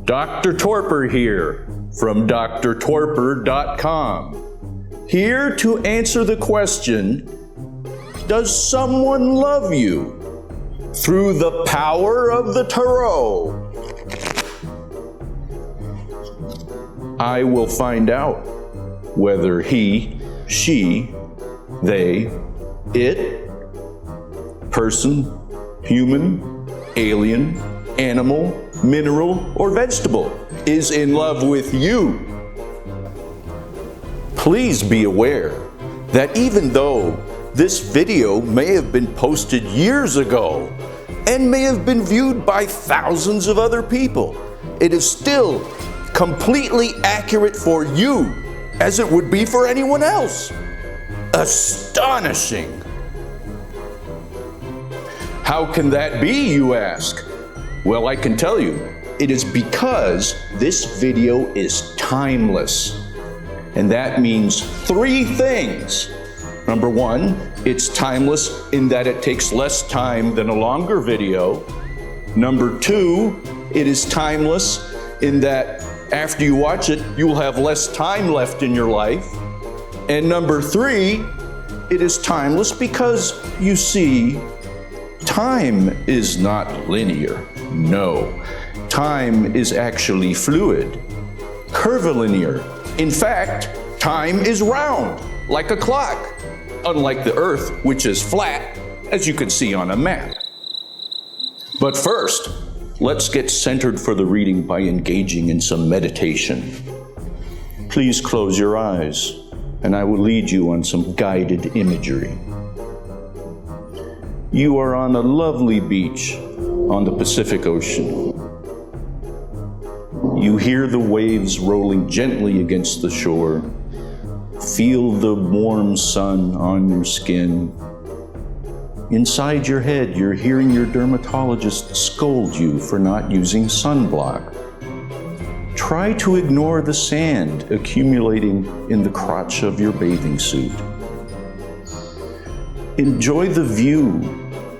Dr. Torpor here from drtorpor.com. Here to answer the question, does someone love you? Through the power of the tarot. I will find out whether he, she, they, it, person, human, alien, animal, mineral, or vegetable is in love with you. Please be aware that even though this video may have been posted years ago and may have been viewed by thousands of other people, it is still completely accurate for you as it would be for anyone else. Astonishing! How can that be, you ask? Well, I can tell you, it is because this video is timeless. And that means three things. Number one, it's timeless in that it takes less time than a longer video. Number two, it is timeless in that after you watch it, you will have less time left in your life. And number three, it is timeless because, you see, time is not linear. No, time is actually fluid, curvilinear. In fact, time is round, like a clock, unlike the Earth, which is flat, as you can see on a map. But first, let's get centered for the reading by engaging in some meditation. Please close your eyes, and I will lead you on some guided imagery. You are on a lovely beach on the Pacific Ocean. You hear the waves rolling gently against the shore. Feel the warm sun on your skin. Inside your head, you're hearing your dermatologist scold you for not using sunblock. Try to ignore the sand accumulating in the crotch of your bathing suit. Enjoy the view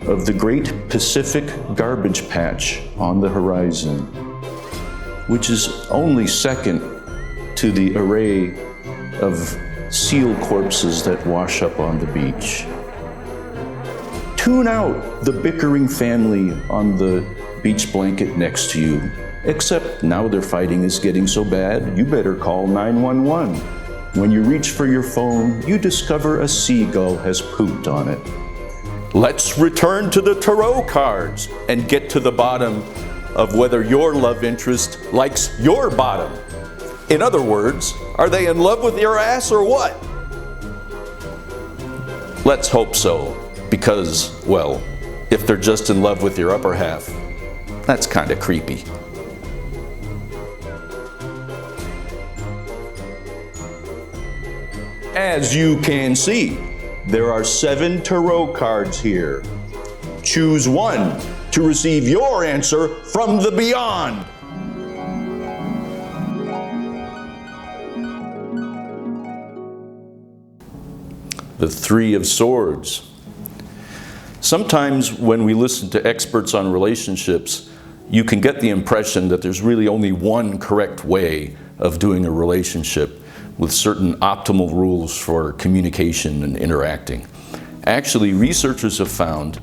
of the great Pacific garbage patch on the horizon, which is only second to the array of seal corpses that wash up on the beach. Tune out the bickering family on the beach blanket next to you, except now their fighting is getting so bad, you better call 911. When you reach for your phone, you discover a seagull has pooped on it. Let's return to the tarot cards and get to the bottom of whether your love interest likes your bottom. In other words, are they in love with your ass or what? Let's hope so, because, well, if they're just in love with your upper half, that's kind of creepy. As you can see, there are 7 tarot cards here. Choose one to receive your answer from the beyond. The Three of Swords. Sometimes when we listen to experts on relationships, you can get the impression that there's really only one correct way of doing a relationship with certain optimal rules for communication and interacting. Actually, researchers have found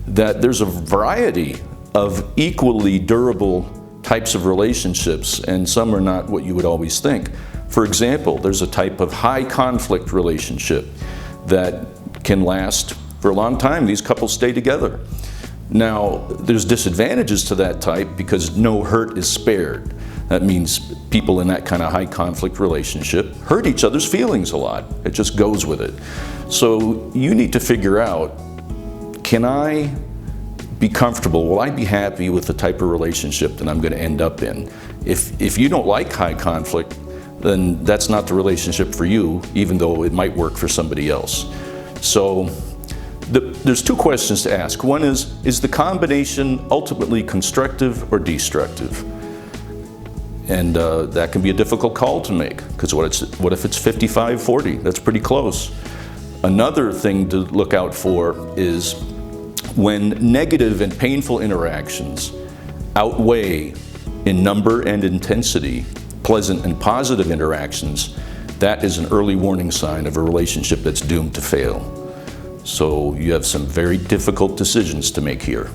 that there's a variety of equally durable types of relationships, and some are not what you would always think. For example, there's a type of high conflict relationship that can last for a long time. These couples stay together. Now, there's disadvantages to that type because no hurt is spared. That means people in that kind of high conflict relationship hurt each other's feelings a lot. It just goes with it. So you need to figure out, can I be comfortable? Will I be happy with the type of relationship that I'm going to end up in? If you don't like high conflict, then that's not the relationship for you, even though it might work for somebody else. So there's 2 questions to ask. One is the combination ultimately constructive or destructive? And that can be a difficult call to make, because what if it's 55-40? That's pretty close. Another thing to look out for is when negative and painful interactions outweigh in number and intensity, pleasant and positive interactions, that is an early warning sign of a relationship that's doomed to fail. So you have some very difficult decisions to make here.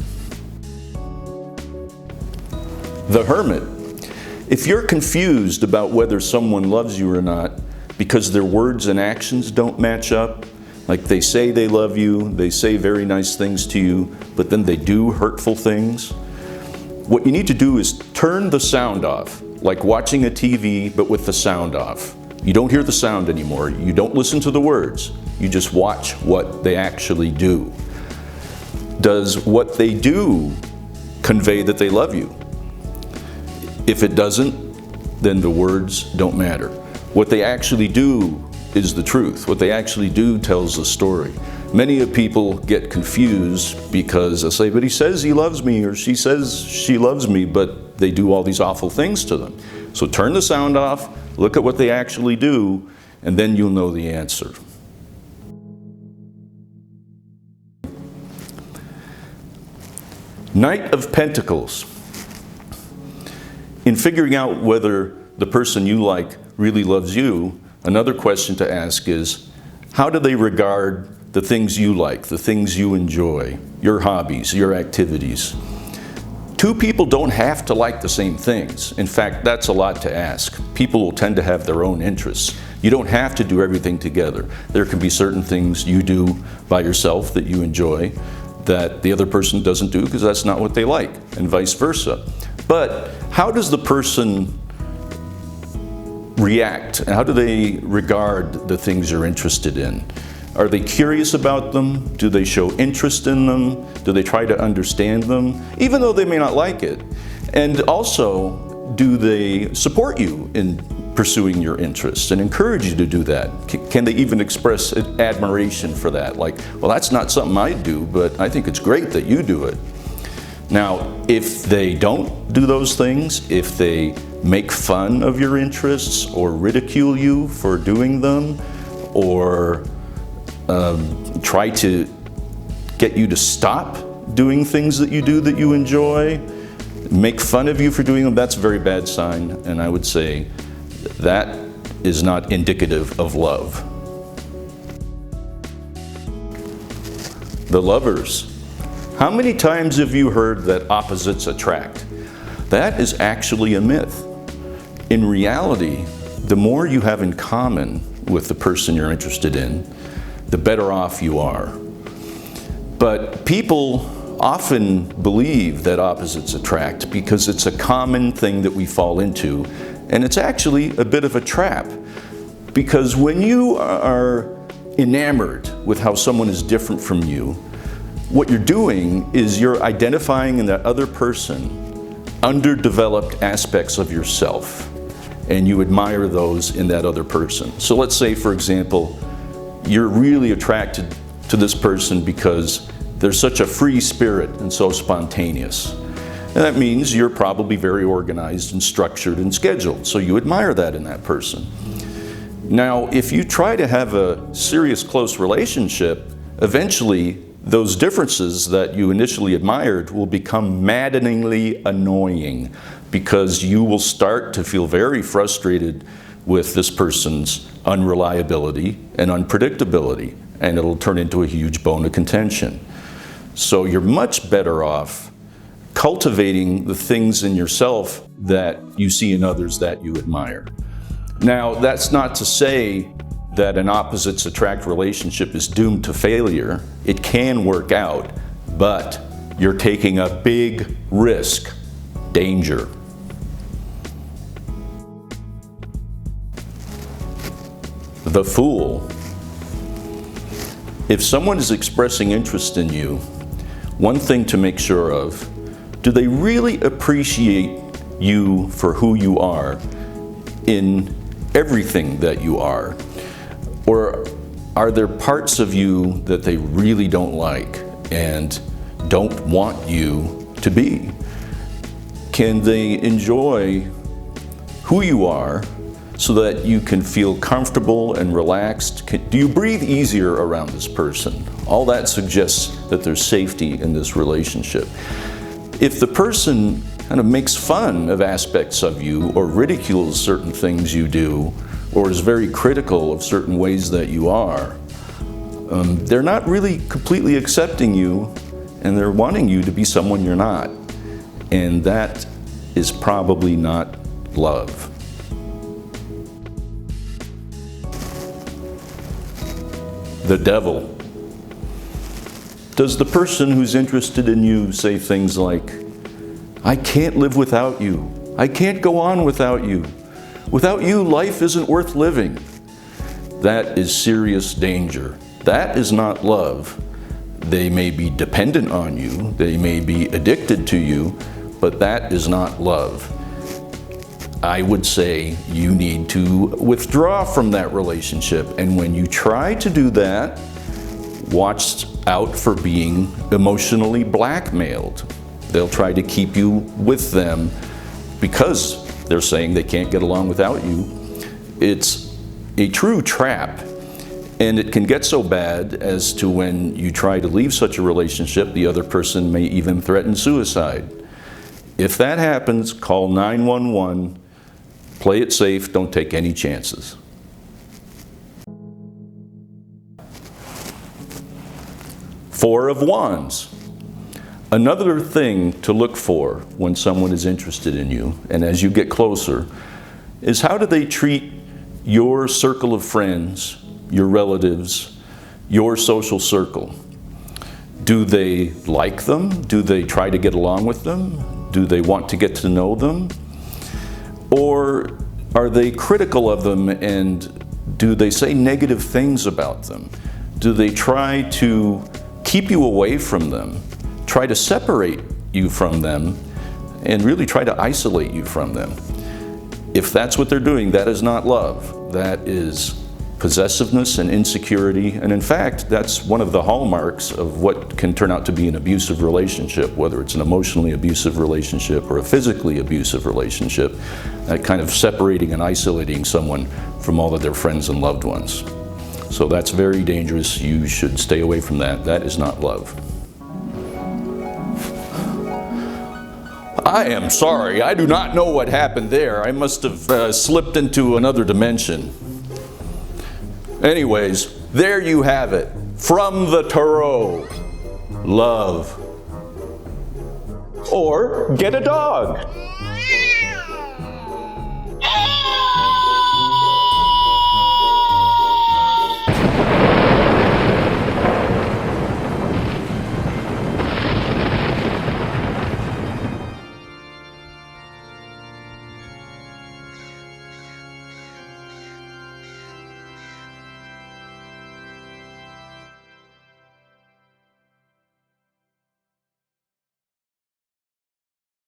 The hermit. If you're confused about whether someone loves you or not because their words and actions don't match up, like they say they love you, they say very nice things to you, but then they do hurtful things, what you need to do is turn the sound off, like watching a TV but with the sound off. You don't hear the sound anymore, you don't listen to the words, you just watch what they actually do. Does what they do convey that they love you? If it doesn't, then the words don't matter. What they actually do is the truth. What they actually do tells the story. Many of people get confused because they say, but he says he loves me, or she says she loves me, but they do all these awful things to them. So turn the sound off, look at what they actually do, and then you'll know the answer. Knight of Pentacles. In figuring out whether the person you like really loves you, another question to ask is, how do they regard the things you like, the things you enjoy, your hobbies, your activities? Two people don't have to like the same things. In fact, that's a lot to ask. People will tend to have their own interests. You don't have to do everything together. There can be certain things you do by yourself that you enjoy that the other person doesn't do because that's not what they like, and vice versa. But how does the person react? How do they regard the things you're interested in? Are they curious about them? Do they show interest in them? Do they try to understand them, even though they may not like it? And also, do they support you in pursuing your interests and encourage you to do that? Can they even express admiration for that? Like, well, that's not something I do, but I think it's great that you do it. Now, if they don't do those things, if they make fun of your interests or ridicule you for doing them, or try to get you to stop doing things that you do that you enjoy, make fun of you for doing them, that's a very bad sign, and I would say that is not indicative of love. The Lovers. How many times have you heard that opposites attract? That is actually a myth. In reality, the more you have in common with the person you're interested in, the better off you are. But people often believe that opposites attract because it's a common thing that we fall into, and it's actually a bit of a trap. Because when you are enamored with how someone is different from you, what you're doing is you're identifying in that other person underdeveloped aspects of yourself, and you admire those in that other person. So let's say, for example, you're really attracted to this person because they're such a free spirit and so spontaneous. And that means you're probably very organized and structured and scheduled, so you admire that in that person. Now, if you try to have a serious, close relationship, eventually those differences that you initially admired will become maddeningly annoying, because you will start to feel very frustrated with this person's unreliability and unpredictability, and it'll turn into a huge bone of contention. So you're much better off cultivating the things in yourself that you see in others that you admire. Now, that's not to say that an opposites attract relationship is doomed to failure. It can work out, but you're taking a big risk, danger. The Fool. If someone is expressing interest in you, one thing to make sure of, do they really appreciate you for who you are in everything that you are? Or are there parts of you that they really don't like and don't want you to be? Can they enjoy who you are so that you can feel comfortable and relaxed? Do you breathe easier around this person? All that suggests that there's safety in this relationship. If the person kind of makes fun of aspects of you or ridicules certain things you do or is very critical of certain ways that you are, they're not really completely accepting you, and they're wanting you to be someone you're not. And that is probably not love. The devil. Does the person who's interested in you say things like, I can't live without you. I can't go on without you. Without you, life isn't worth living. That is serious danger. That is not love. They may be dependent on you. They may be addicted to you, but that is not love. I would say you need to withdraw from that relationship. And when you try to do that, watch out for being emotionally blackmailed. They'll try to keep you with them because they're saying they can't get along without you. It's a true trap, and it can get so bad as to when you try to leave such a relationship, the other person may even threaten suicide. If that happens, call 911, play it safe, don't take any chances. Four of Wands. Another thing to look for when someone is interested in you, and as you get closer, is how do they treat your circle of friends, your relatives, your social circle. Do they like them? Do they try to get along with them? Do they want to get to know them? Or are they critical of them, and do they say negative things about them? Do they try to keep you away from them? Try to separate you from them, and really try to isolate you from them? If that's what they're doing, that is not love. That is possessiveness and insecurity, and in fact, that's one of the hallmarks of what can turn out to be an abusive relationship, whether it's an emotionally abusive relationship or a physically abusive relationship, that kind of separating and isolating someone from all of their friends and loved ones. So that's very dangerous. You should stay away from that. That is not love. I am sorry, I do not know what happened there. I must have slipped into another dimension. Anyways, there you have it. From the tarot, love. Or get a dog.